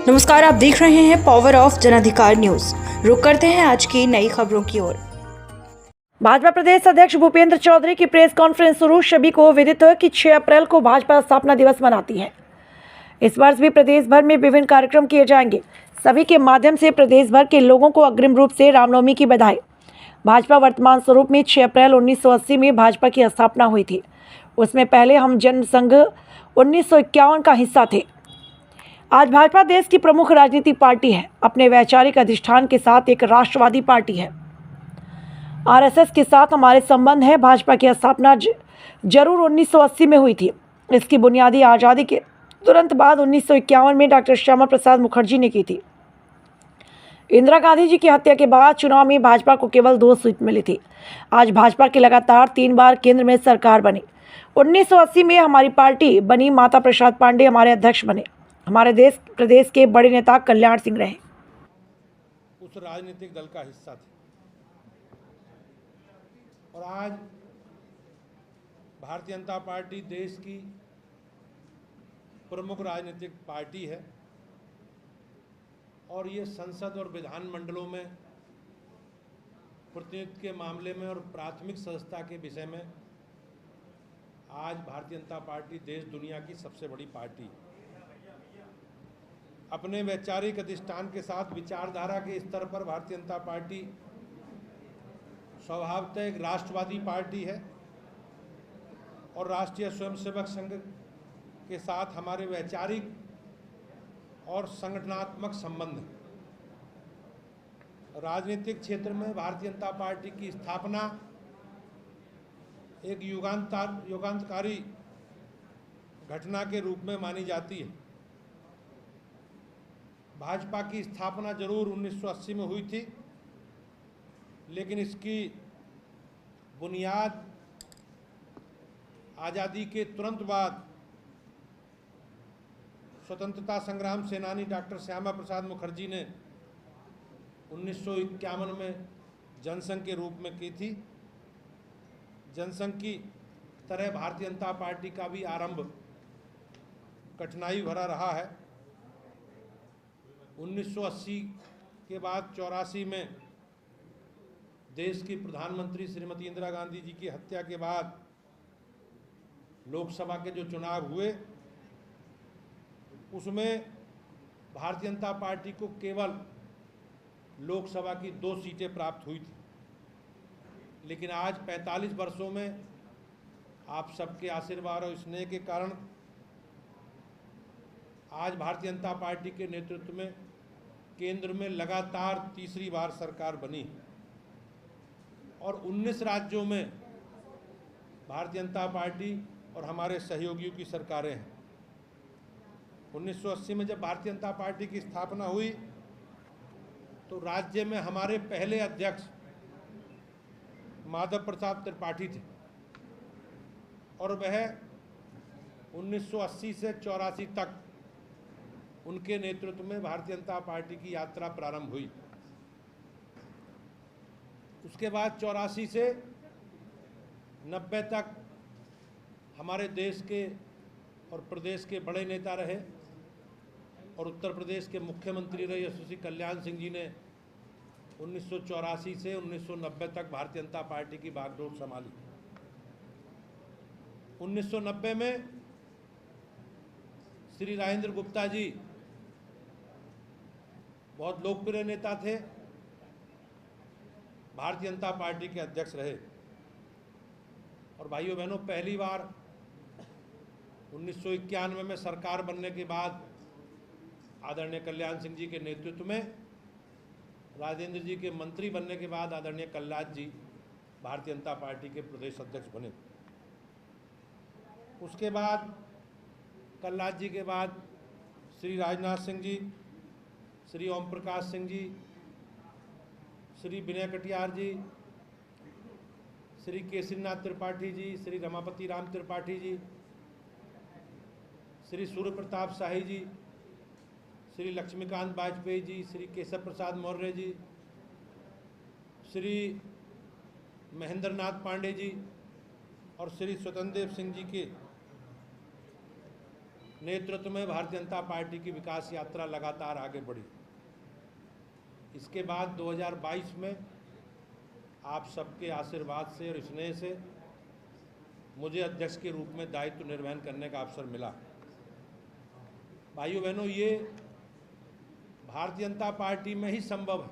नमस्कार, आप देख रहे हैं पावर ऑफ जनाधिकार न्यूज। रुक करते हैं आज की नई खबरों की ओर। भाजपा प्रदेश अध्यक्ष भूपेंद्र चौधरी की प्रेस कॉन्फ्रेंस शुरू। सभी को विदित है कि 6 अप्रैल को भाजपा स्थापना दिवस मनाती है। इस वर्ष भी प्रदेश भर में विभिन्न कार्यक्रम किए जाएंगे। सभी के माध्यम से प्रदेश भर के लोगों को अग्रिम रूप से रामनवमी की बधाई। भाजपा वर्तमान स्वरूप में 6 अप्रैल 1980 में भाजपा की स्थापना हुई थी। उसमें पहले हम जनसंघ 1951 का हिस्सा थे। आज भाजपा देश की प्रमुख राजनीतिक पार्टी है। अपने वैचारिक अधिष्ठान के साथ एक राष्ट्रवादी पार्टी है। आरएसएस के साथ हमारे संबंध है। भाजपा की स्थापना जरूर 1980 में हुई थी। इसकी बुनियादी आज़ादी के तुरंत बाद 1951 में डॉक्टर श्यामा प्रसाद मुखर्जी ने की थी। इंदिरा गांधी जी की हत्या के बाद चुनाव में भाजपा को केवल 2 सीट मिली थी। आज भाजपा की लगातार 3 बार केंद्र में सरकार बनी। 1980 में हमारी पार्टी बनी। माता प्रसाद पांडे हमारे अध्यक्ष बने। हमारे देश प्रदेश के बड़े नेता कल्याण सिंह रहे। उस राजनीतिक दल का हिस्सा थे और आज भारतीय जनता पार्टी देश की प्रमुख राजनीतिक पार्टी है और ये संसद और विधानमंडलों में प्रतिनिधित्व के मामले में और प्राथमिक सदस्यता के विषय में आज भारतीय जनता पार्टी देश दुनिया की सबसे बड़ी पार्टी है। अपने वैचारिक अधिष्ठान के साथ विचारधारा के स्तर पर भारतीय जनता पार्टी स्वभावतः एक राष्ट्रवादी पार्टी है और राष्ट्रीय स्वयंसेवक संघ के साथ हमारे वैचारिक और संगठनात्मक संबंध है। राजनीतिक क्षेत्र में भारतीय जनता पार्टी की स्थापना एक युगांतकारी घटना के रूप में मानी जाती है। भाजपा की स्थापना जरूर 1980 में हुई थी, लेकिन इसकी बुनियाद आज़ादी के तुरंत बाद स्वतंत्रता संग्राम सेनानी डॉक्टर श्यामा प्रसाद मुखर्जी ने 1951 में जनसंघ के रूप में की थी। जनसंघ की तरह भारतीय जनता पार्टी का भी आरंभ कठिनाई भरा रहा है। 1980 के बाद 84 में देश की प्रधानमंत्री श्रीमती इंदिरा गांधी जी की हत्या के बाद लोकसभा के जो चुनाव हुए उसमें भारतीय जनता पार्टी को केवल लोकसभा की 2 सीटें प्राप्त हुई थी। लेकिन आज 45 वर्षों में आप सबके आशीर्वाद और स्नेह के कारण आज भारतीय जनता पार्टी के नेतृत्व में केंद्र में लगातार तीसरी बार सरकार बनी और 19 राज्यों में भारतीय जनता पार्टी और हमारे सहयोगियों की सरकारें हैं। 1980 में जब भारतीय जनता पार्टी की स्थापना हुई तो राज्य में हमारे पहले अध्यक्ष माधव प्रसाद त्रिपाठी थे और वह 1980 से 84 तक उनके नेतृत्व में भारतीय जनता पार्टी की यात्रा प्रारंभ हुई। उसके बाद 84 से 90 तक हमारे देश के और प्रदेश के बड़े नेता रहे और उत्तर प्रदेश के मुख्यमंत्री रहे यशस्वी कल्याण सिंह जी ने 1984 से 1990 तक भारतीय जनता पार्टी की बागडोर संभाली। 1990 में श्री राजेंद्र गुप्ता जी बहुत लोकप्रिय नेता थे, भारतीय जनता पार्टी के अध्यक्ष रहे और भाइयों बहनों पहली बार 1991 में सरकार बनने के बाद आदरणीय कल्याण सिंह जी के नेतृत्व में राजेंद्र जी के मंत्री बनने के बाद आदरणीय कल्याण जी भारतीय जनता पार्टी के प्रदेश अध्यक्ष बने। उसके बाद कल्याण जी के बाद श्री राजनाथ सिंह जी, श्री ओम प्रकाश सिंह जी, श्री विनय कटियार जी, श्री केसरीनाथ त्रिपाठी जी, श्री रमापति राम त्रिपाठी जी, श्री सूर्य प्रताप शाही जी, श्री लक्ष्मीकांत वाजपेयी जी, श्री केशव प्रसाद मौर्य जी, श्री महेंद्र नाथ पांडे जी और श्री स्वतंत्र देव सिंह जी के नेतृत्व में भारतीय जनता पार्टी की विकास यात्रा लगातार आगे बढ़ी। इसके बाद 2022 में आप सबके आशीर्वाद से और स्नेह से मुझे अध्यक्ष के रूप में दायित्व निर्वहन करने का अवसर मिला। भाइयों बहनों, ये भारतीय जनता पार्टी में ही संभव है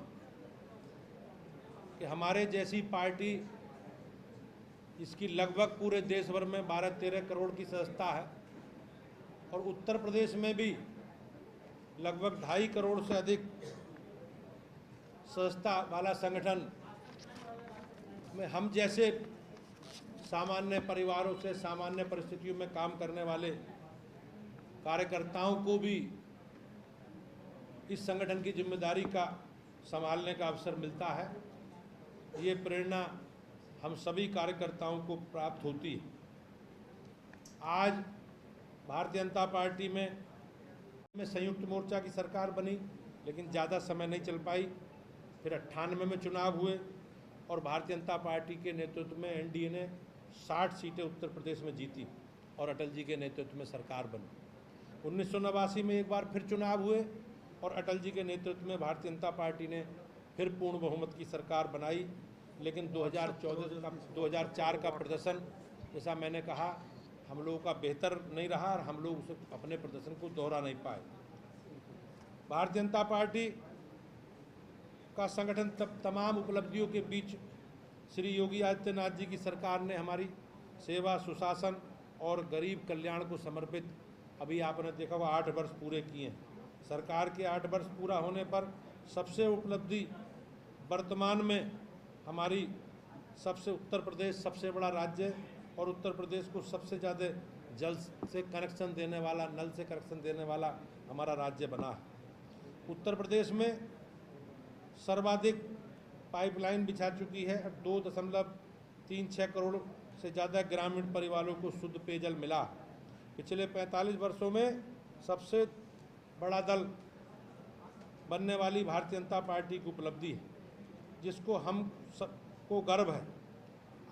कि हमारे जैसी पार्टी, इसकी लगभग पूरे देश भर में 12-13 करोड़ की सदस्यता है और उत्तर प्रदेश में भी लगभग 2.5 करोड़ से अधिक सदस्यता वाला संगठन में हम जैसे सामान्य परिवारों से सामान्य परिस्थितियों में काम करने वाले कार्यकर्ताओं को भी इस संगठन की जिम्मेदारी का संभालने का अवसर मिलता है। ये प्रेरणा हम सभी कार्यकर्ताओं को प्राप्त होती है। आज भारतीय जनता पार्टी में संयुक्त मोर्चा की सरकार बनी, लेकिन ज़्यादा समय नहीं चल पाई। फिर 98 में चुनाव हुए और भारतीय जनता पार्टी के नेतृत्व में एनडीए ने 60 सीटें उत्तर प्रदेश में जीती और अटल जी के नेतृत्व में सरकार बनी। 1989 में एक बार फिर चुनाव हुए और अटल जी के नेतृत्व में भारतीय जनता पार्टी ने फिर पूर्ण बहुमत की सरकार बनाई। लेकिन 2004 का प्रदर्शन, जैसा मैंने कहा, हम लोगों का बेहतर नहीं रहा और हम लोग उसे अपने प्रदर्शन को दोहरा नहीं पाए। भारतीय जनता पार्टी का संगठन तमाम उपलब्धियों के बीच श्री योगी आदित्यनाथ जी की सरकार ने हमारी सेवा, सुशासन और गरीब कल्याण को समर्पित, अभी आपने देखा हुआ 8 वर्ष पूरे किए हैं। सरकार के 8 वर्ष पूरा होने पर सबसे उपलब्धि वर्तमान में हमारी उत्तर प्रदेश सबसे बड़ा राज्य और उत्तर प्रदेश को सबसे ज़्यादा जल से कनेक्शन देने वाला, नल से कनेक्शन देने वाला हमारा राज्य बना है। उत्तर प्रदेश में सर्वाधिक पाइपलाइन बिछा चुकी है। 2.36 करोड़ से ज़्यादा ग्रामीण परिवारों को शुद्ध पेयजल मिला। पिछले 45 वर्षों में सबसे बड़ा दल बनने वाली भारतीय जनता पार्टी की उपलब्धि है, जिसको हम सबको गर्व है।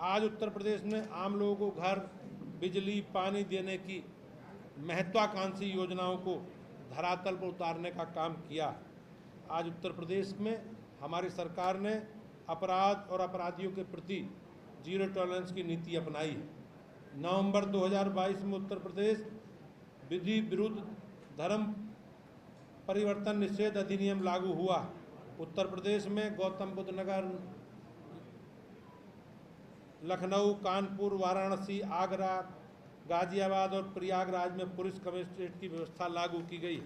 आज उत्तर प्रदेश ने आम लोगों को घर, बिजली, पानी देने की महत्वाकांक्षी योजनाओं को धरातल पर उतारने का काम किया। आज उत्तर प्रदेश में हमारी सरकार ने अपराध और अपराधियों के प्रति जीरो टॉलरेंस की नीति अपनाई है। नवंबर 2022 में उत्तर प्रदेश विधि विरुद्ध धर्म परिवर्तन निषेध अधिनियम लागू हुआ। उत्तर प्रदेश में गौतम बुद्ध नगर, लखनऊ, कानपुर, वाराणसी, आगरा, गाजियाबाद और प्रयागराज में पुलिस कमिश्नरेट की व्यवस्था लागू की गई।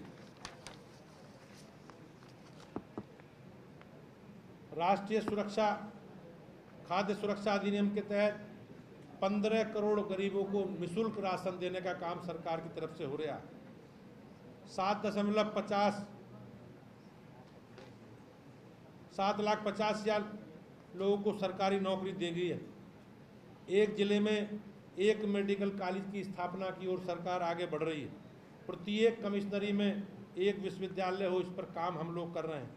राष्ट्रीय सुरक्षा खाद्य सुरक्षा अधिनियम के तहत 15 करोड़ गरीबों को निःशुल्क राशन देने का काम सरकार की तरफ से हो रहा है। 7,50,000 लोगों को सरकारी नौकरी दी गई है। एक जिले में एक मेडिकल कॉलेज की स्थापना की ओर सरकार आगे बढ़ रही है। प्रत्येक कमिश्नरी में एक विश्वविद्यालय हो, इस पर काम हम लोग कर रहे हैं।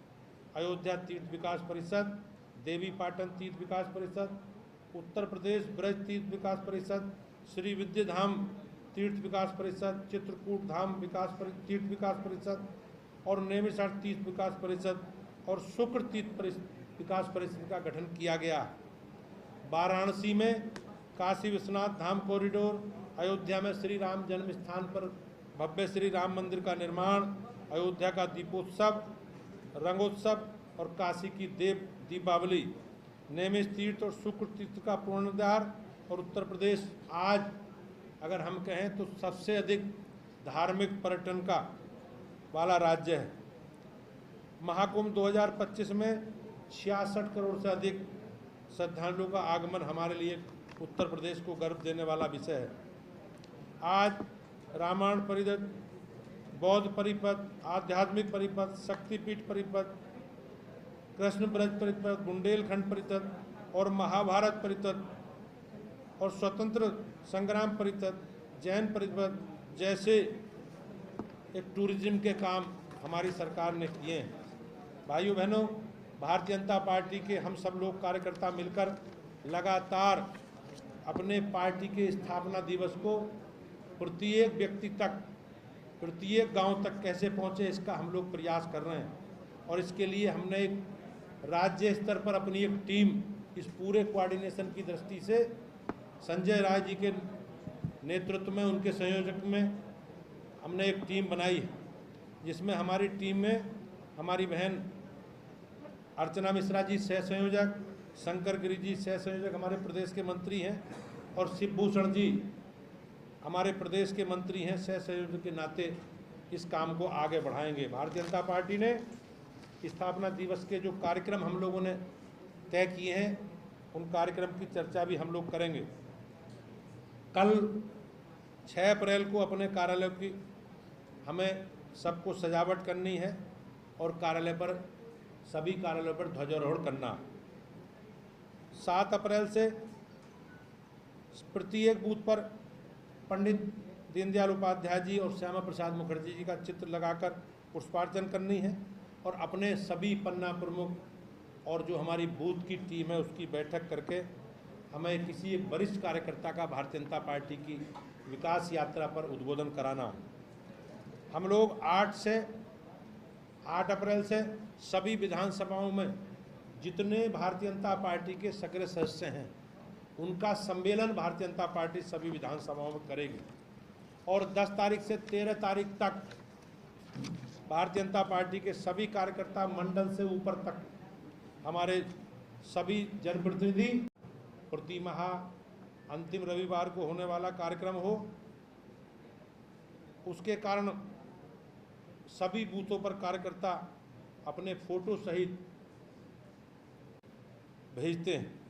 अयोध्या तीर्थ विकास परिषद, देवी पाटन तीर्थ विकास परिषद, उत्तर प्रदेश ब्रज तीर्थ विकास परिषद, श्री विद्याधाम तीर्थ विकास परिषद, चित्रकूट धाम तीर्थ विकास परिषद और नैमिषारण्य तीर्थ विकास परिषद और शुक्र तीर्थ विकास परिषद का गठन किया गया। वाराणसी में काशी विश्वनाथ धाम कॉरिडोर, अयोध्या में श्री राम जन्म स्थान पर भव्य श्री राम मंदिर का निर्माण, अयोध्या का दीपोत्सव, रंगोत्सव और काशी की दीपावली, नैमिष तीर्थ और शुक्र तीर्थ का पुनरुद्धार। और उत्तर प्रदेश आज अगर हम कहें तो सबसे अधिक धार्मिक पर्यटन का वाला राज्य है। महाकुंभ 2025 में 66 करोड़ से अधिक श्रद्धालुओं का आगमन हमारे लिए उत्तर प्रदेश को गर्व देने वाला विषय है। आज रामायण परिषद, बौद्ध परिपथ, आध्यात्मिक परिपथ, शक्तिपीठ परिपथ, कृष्ण ब्रज परिपथ, बुंदेलखंड परिषद और महाभारत परिषद और स्वतंत्र संग्राम परिषद, जैन परिषद जैसे एक टूरिज्म के काम हमारी सरकार ने किए हैं। भाइयों बहनों, भारतीय जनता पार्टी के हम सब लोग कार्यकर्ता मिलकर लगातार अपने पार्टी के स्थापना दिवस को प्रत्येक व्यक्ति तक प्रत्येक गांव तक कैसे पहुंचे, इसका हम लोग प्रयास कर रहे हैं। और इसके लिए हमने एक राज्य स्तर पर अपनी एक टीम, इस पूरे कोऑर्डिनेशन की दृष्टि से संजय राय जी के नेतृत्व में, उनके संयोजक में हमने एक टीम बनाई है, जिसमें हमारी टीम में हमारी बहन अर्चना मिश्रा जी सह संयोजक, शंकर गिरी जी सह संयोजक हमारे प्रदेश के मंत्री हैं, और शिवभूषण जी हमारे प्रदेश के मंत्री हैं। सह संयोजक के नाते इस काम को आगे बढ़ाएंगे। भारतीय जनता पार्टी ने स्थापना दिवस के जो कार्यक्रम हम लोगों ने तय किए हैं, उन कार्यक्रम की चर्चा भी हम लोग करेंगे। कल 6 अप्रैल को अपने कार्यालय की हमें सबको सजावट करनी है और सभी कार्यालयों पर ध्वजारोहण करना है। 7 अप्रैल से प्रत्येक बूथ पर पंडित दीनदयाल उपाध्याय जी और श्यामा प्रसाद मुखर्जी जी का चित्र लगाकर पुष्पार्चन करनी है, और अपने सभी पन्ना प्रमुख और जो हमारी बूथ की टीम है उसकी बैठक करके हमें किसी एक वरिष्ठ कार्यकर्ता का भारतीय जनता पार्टी की विकास यात्रा पर उद्बोधन कराना है। हम लोग 8 अप्रैल से सभी विधानसभाओं में जितने भारतीय जनता पार्टी के सक्रिय सदस्य हैं उनका सम्मेलन भारतीय जनता पार्टी सभी विधानसभाओं में करेगी, और 10 तारीख से 13 तारीख तक भारतीय जनता पार्टी के सभी कार्यकर्ता मंडल से ऊपर तक हमारे सभी जनप्रतिनिधि प्रति माह अंतिम रविवार को होने वाला कार्यक्रम हो, उसके कारण सभी बूथों पर कार्यकर्ता अपने फोटो सहित भेजते हैं।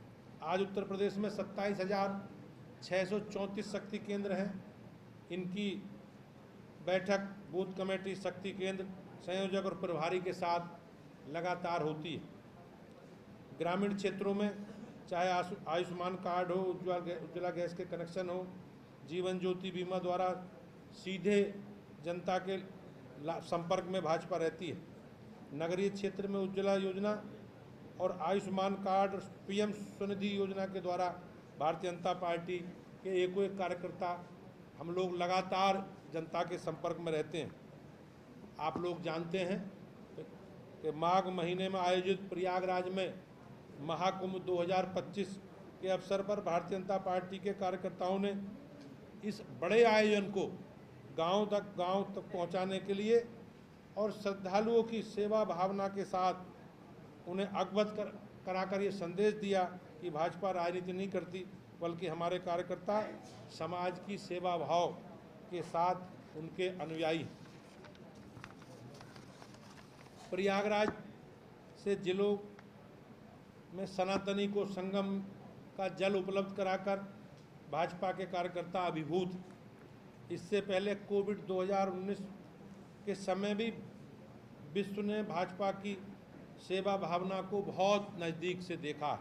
आज उत्तर प्रदेश में 27,634 शक्ति केंद्र हैं। इनकी बैठक बूथ कमेटी, शक्ति केंद्र, संयोजक और प्रभारी के साथ लगातार होती है। ग्रामीण क्षेत्रों में चाहे आयुष्मान कार्ड हो, उज्ज्वला गैस के कनेक्शन हो, जीवन ज्योति बीमा द्वारा सीधे जनता के संपर्क में भाजपा रहती है। नगरीय क्षेत्र में उज्ज्वला योजना और आयुष्मान कार्ड और पीएम स्वनिधि योजना के द्वारा भारतीय जनता पार्टी के एक कार्यकर्ता हम लोग लगातार जनता के संपर्क में रहते हैं। आप लोग जानते हैं कि माघ महीने में आयोजित प्रयागराज में महाकुंभ 2025 के अवसर पर भारतीय जनता पार्टी के कार्यकर्ताओं ने इस बड़े आयोजन को गांव तक पहुंचाने के लिए और श्रद्धालुओं की सेवा भावना के साथ उन्हें अवगत कराकर ये संदेश दिया कि भाजपा राजनीति नहीं करती, बल्कि हमारे कार्यकर्ता समाज की सेवा भाव के साथ उनके अनुयायी। प्रयागराज से जिलों में सनातनी को संगम का जल उपलब्ध कराकर भाजपा के कार्यकर्ता अभिभूत। इससे पहले कोविड 2019 के समय भी विश्व ने भाजपा की सेवा भावना को बहुत नज़दीक से देखा।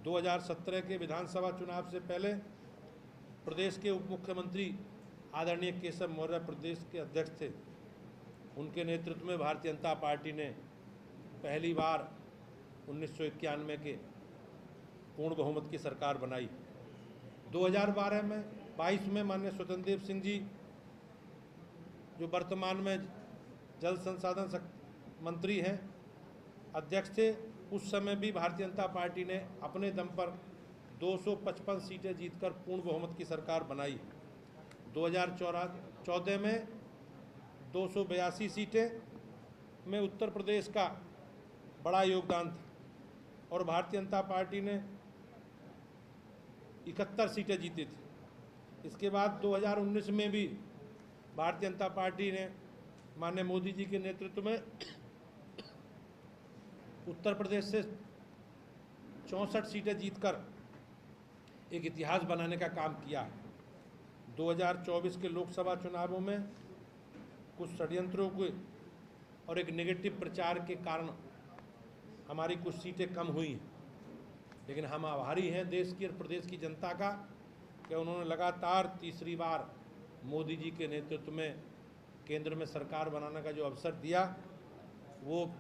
2017 के विधानसभा चुनाव से पहले प्रदेश के उप मुख्यमंत्री आदरणीय केशव मौर्य प्रदेश के अध्यक्ष थे। उनके नेतृत्व में भारतीय जनता पार्टी ने पहली बार 1991 के पूर्ण बहुमत की सरकार बनाई। 2012 में 22 में माननीय स्वतंत्र देव सिंह जी, जो वर्तमान में जल संसाधन मंत्री हैं, अध्यक्ष थे, उस समय भी भारतीय जनता पार्टी ने अपने दम पर 255 सीटें जीतकर पूर्ण बहुमत की सरकार बनाई। 2014 में 282 सीटें में उत्तर प्रदेश का बड़ा योगदान था, और भारतीय जनता पार्टी ने 71 सीटें जीती थी। इसके बाद 2019 में भी भारतीय जनता पार्टी ने माननीय मोदी जी के नेतृत्व में उत्तर प्रदेश से 64 सीटें जीतकर एक इतिहास बनाने का काम किया है। 2024 के लोकसभा चुनावों में कुछ षड्यंत्रों के और एक नेगेटिव प्रचार के कारण हमारी कुछ सीटें कम हुई हैं, लेकिन हम आभारी हैं देश की और प्रदेश की जनता का कि उन्होंने लगातार तीसरी बार मोदी जी के नेतृत्व में केंद्र में सरकार बनाने का जो अवसर दिया, वो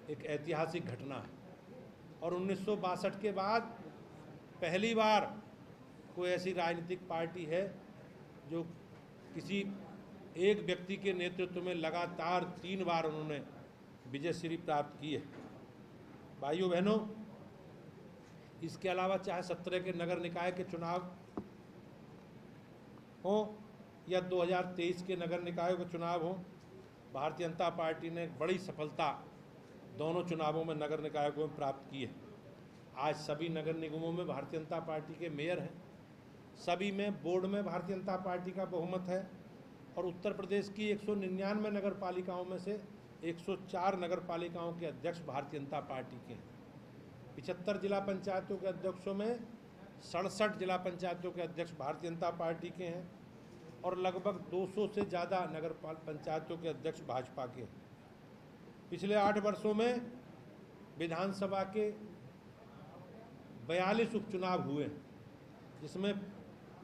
एक ऐतिहासिक घटना है। और 1962 के बाद पहली बार कोई ऐसी राजनीतिक पार्टी है जो किसी एक व्यक्ति के नेतृत्व में लगातार 3 बार उन्होंने विजयश्री प्राप्त की है। भाइयों बहनों, इसके अलावा चाहे 17 के नगर निकाय के चुनाव हो या 2023 के नगर निकायों के चुनाव हो, भारतीय जनता पार्टी ने एक बड़ी सफलता दोनों चुनावों में नगर निकायों में प्राप्त की है। आज सभी नगर निगमों में भारतीय जनता पार्टी के मेयर हैं, सभी में बोर्ड में भारतीय जनता पार्टी का बहुमत है और उत्तर प्रदेश की 199 नगर पालिकाओं में से 104 नगर पालिकाओं के अध्यक्ष भारतीय जनता पार्टी के हैं। 75 जिला पंचायतों के अध्यक्षों में 67 जिला पंचायतों के अध्यक्ष भारतीय जनता पार्टी के हैं और लगभग 200 से ज़्यादा नगर पंचायतों के अध्यक्ष भाजपा के हैं। पिछले 8 वर्षों में विधानसभा के 42 उपचुनाव हुए, जिसमें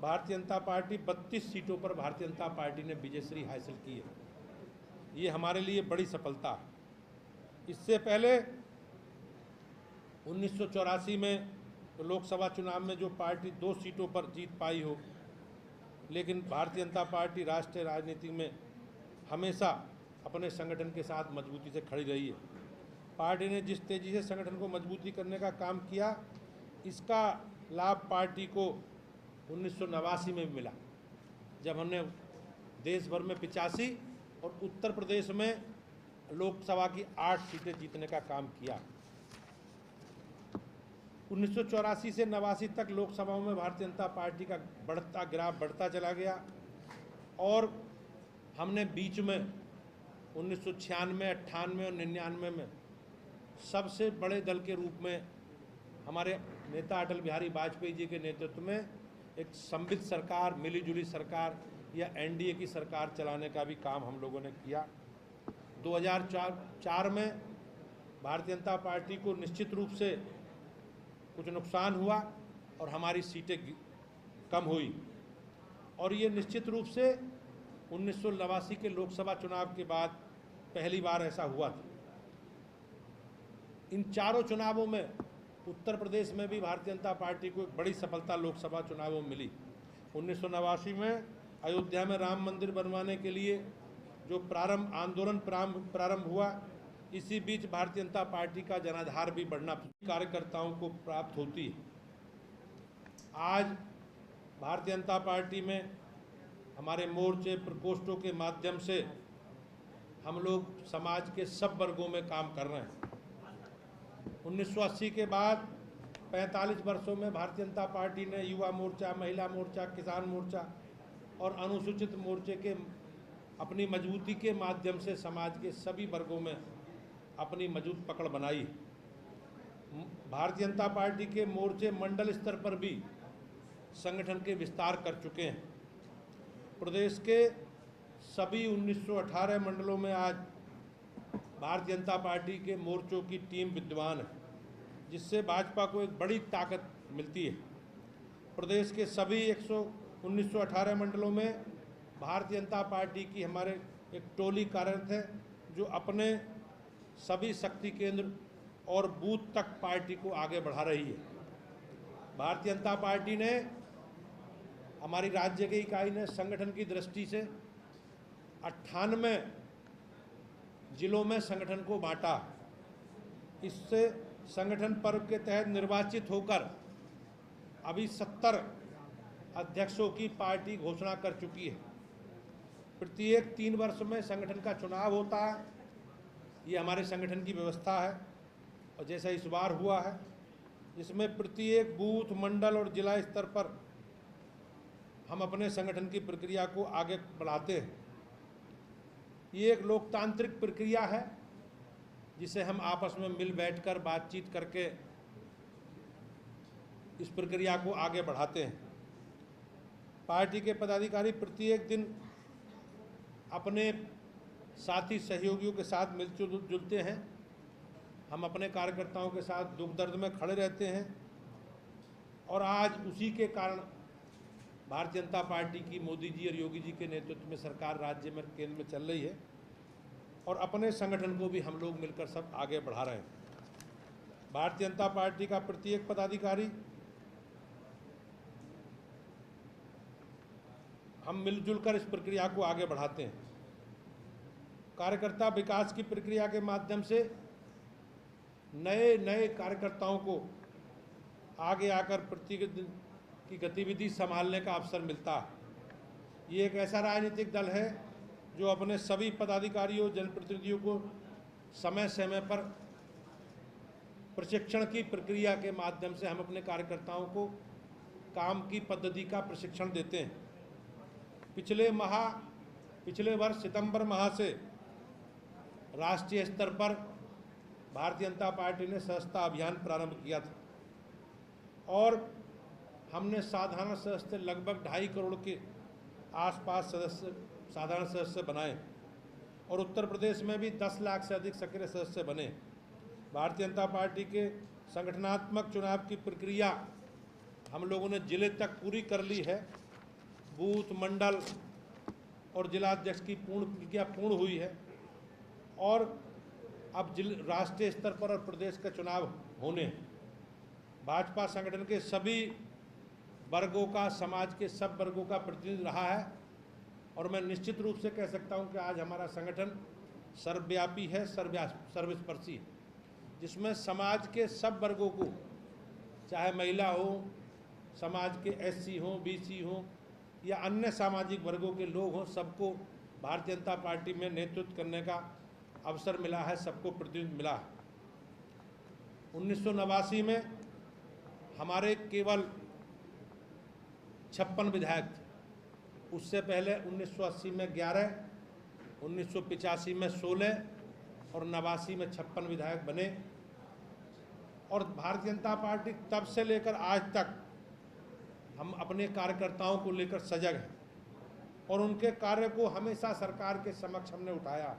भारतीय जनता पार्टी 32 सीटों पर भारतीय जनता पार्टी ने विजयश्री हासिल की है। ये हमारे लिए बड़ी सफलता है। इससे पहले 1984 में तो लोकसभा चुनाव में जो पार्टी 2 सीटों पर जीत पाई हो, लेकिन भारतीय जनता पार्टी राष्ट्रीय राजनीति में हमेशा अपने संगठन के साथ मजबूती से खड़ी रही है। पार्टी ने जिस तेज़ी से संगठन को मजबूती करने का काम किया, इसका लाभ पार्टी को 1989 में भी मिला, जब हमने देश भर में 85 और उत्तर प्रदेश में लोकसभा की 8 सीटें जीतने का काम किया। 1984 से 89 तक लोकसभाओं में भारतीय जनता पार्टी का ग्राफ बढ़ता चला गया और हमने बीच में 1996, 98 और 99 में सबसे बड़े दल के रूप में हमारे नेता अटल बिहारी वाजपेयी जी के नेतृत्व में एक समवित सरकार, मिलीजुली सरकार या एनडीए की सरकार चलाने का भी काम हम लोगों ने किया। 2004 में भारतीय जनता पार्टी को निश्चित रूप से कुछ नुकसान हुआ और हमारी सीटें कम हुई और ये निश्चित रूप से 1989 के लोकसभा चुनाव के बाद पहली बार ऐसा हुआ था। इन चारों चुनावों में उत्तर प्रदेश में भी भारतीय जनता पार्टी को एक बड़ी सफलता लोकसभा चुनावों में मिली। 1989 में अयोध्या में राम मंदिर बनवाने के लिए जो आंदोलन प्रारंभ हुआ, इसी बीच भारतीय जनता पार्टी का जनाधार भी बढ़ना कार्यकर्ताओं को प्राप्त होती है। आज भारतीय जनता पार्टी में हमारे मोर्चे प्रकोष्ठों के माध्यम से हम लोग समाज के सब वर्गों में काम कर रहे हैं। 1980 के बाद 45 वर्षों में भारतीय जनता पार्टी ने युवा मोर्चा, महिला मोर्चा, किसान मोर्चा और अनुसूचित मोर्चे के अपनी मजबूती के माध्यम से समाज के सभी वर्गों में अपनी मजबूत पकड़ बनाई। भारतीय जनता पार्टी के मोर्चे मंडल स्तर पर भी संगठन के विस्तार कर चुके हैं। प्रदेश के सभी 1918 मंडलों में आज भारतीय जनता पार्टी के मोर्चों की टीम विद्यमान है, जिससे भाजपा को एक बड़ी ताकत मिलती है। प्रदेश के सभी 1918 मंडलों में भारतीय जनता पार्टी की हमारे एक टोली कार्यरत है, जो अपने सभी शक्ति केंद्र और बूथ तक पार्टी को आगे बढ़ा रही है। भारतीय जनता पार्टी ने, हमारी राज्य की इकाई ने संगठन की दृष्टि से 98 जिलों में संगठन को बांटा। इससे संगठन पर्व के तहत निर्वाचित होकर अभी 70 अध्यक्षों की पार्टी घोषणा कर चुकी है। प्रत्येक 3 वर्ष में संगठन का चुनाव होता है, ये हमारे संगठन की व्यवस्था है। और जैसा इस बार हुआ है, जिसमें प्रत्येक बूथ, मंडल और जिला स्तर पर हम अपने संगठन की प्रक्रिया को आगे बढ़ाते हैं। ये एक लोकतांत्रिक प्रक्रिया है, जिसे हम आपस में मिल बैठकर बातचीत करके इस प्रक्रिया को आगे बढ़ाते हैं। पार्टी के पदाधिकारी प्रत्येक दिन अपने साथी सहयोगियों के साथ मिलजुल जुलते हैं। हम अपने कार्यकर्ताओं के साथ दुख दर्द में खड़े रहते हैं और आज उसी के कारण भारतीय जनता पार्टी की मोदी जी और योगी जी के नेतृत्व में सरकार राज्य में, केंद्र में चल रही है और अपने संगठन को भी हम लोग मिलकर सब आगे बढ़ा रहे हैं। भारतीय जनता पार्टी का प्रत्येक पदाधिकारी हम मिलजुल कर इस प्रक्रिया को आगे बढ़ाते हैं। कार्यकर्ता विकास की प्रक्रिया के माध्यम से नए नए कार्यकर्ताओं को आगे आकर प्रतिनिधि की गतिविधि संभालने का अवसर मिलता है। ये एक ऐसा राजनीतिक दल है जो अपने सभी पदाधिकारियों, जनप्रतिनिधियों को समय समय पर प्रशिक्षण की प्रक्रिया के माध्यम से हम अपने कार्यकर्ताओं को काम की पद्धति का प्रशिक्षण देते हैं। पिछले वर्ष सितंबर माह से राष्ट्रीय स्तर पर भारतीय जनता पार्टी ने सदस्यता अभियान प्रारंभ किया था और हमने साधारण सदस्य लगभग 2.5 करोड़ के आसपास साधारण सदस्य बनाए और उत्तर प्रदेश में भी 10 लाख से अधिक सक्रिय सदस्य बने। भारतीय जनता पार्टी के संगठनात्मक चुनाव की प्रक्रिया हम लोगों ने जिले तक पूरी कर ली है। बूथ, मंडल और जिलाध्यक्ष की प्रक्रिया पूर्ण हुई है और अब राष्ट्रीय स्तर पर और प्रदेश का चुनाव होने हैं। भाजपा संगठन के सभी वर्गों का, समाज के सब वर्गों का प्रतिनिधि रहा है और मैं निश्चित रूप से कह सकता हूं कि आज हमारा संगठन सर्वव्यापी है, सर्वस्पर्शी है, जिसमें समाज के सब वर्गों को, चाहे महिला हो, समाज के एससी हो, बीसी हो या अन्य सामाजिक वर्गों के लोग हों, सबको भारतीय जनता पार्टी में नेतृत्व करने का अवसर मिला है, सबको प्रतिनिधित्व मिला है। 1989 में हमारे केवल 56 विधायक थे। उससे पहले 1980 में 11, 1985 में 16 और 89 में 56 विधायक बने और भारतीय जनता पार्टी तब से लेकर आज तक हम अपने कार्यकर्ताओं को लेकर सजग हैं और उनके कार्य को हमेशा सरकार के समक्ष हमने उठाया।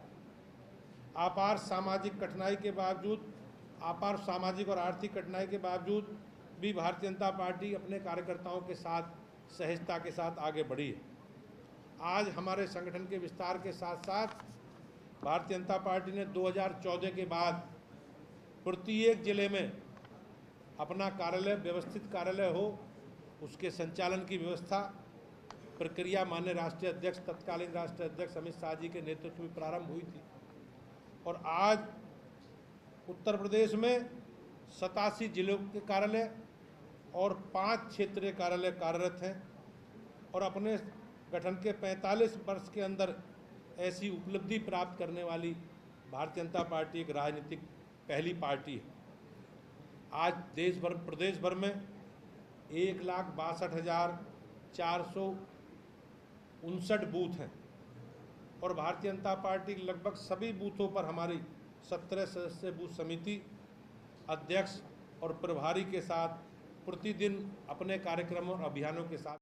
अपार सामाजिक कठिनाई के बावजूद, अपार सामाजिक और आर्थिक कठिनाई के बावजूद भी भारतीय जनता पार्टी अपने कार्यकर्ताओं के साथ सहजता के साथ आगे बढ़ी है। आज हमारे संगठन के विस्तार के साथ साथ भारतीय जनता पार्टी ने 2014 के बाद प्रत्येक जिले में अपना कार्यालय, व्यवस्थित कार्यालय हो, उसके संचालन की व्यवस्था प्रक्रिया माननीय राष्ट्रीय अध्यक्ष, तत्कालीन राष्ट्रीय अध्यक्ष अमित शाह जी के नेतृत्व में प्रारंभ हुई थी और आज उत्तर प्रदेश में 87 जिलों के कार्यालय और 5 क्षेत्रीय कार्यालय कार्यरत हैं और अपने गठन के 45 वर्ष के अंदर ऐसी उपलब्धि प्राप्त करने वाली भारतीय जनता पार्टी एक राजनीतिक पहली पार्टी है। आज प्रदेश भर में 1,62,459 बूथ हैं और भारतीय जनता पार्टी लगभग सभी बूथों पर हमारी 17 सदस्यीय बूथ समिति अध्यक्ष और प्रभारी के साथ प्रतिदिन अपने कार्यक्रमों और अभियानों के साथ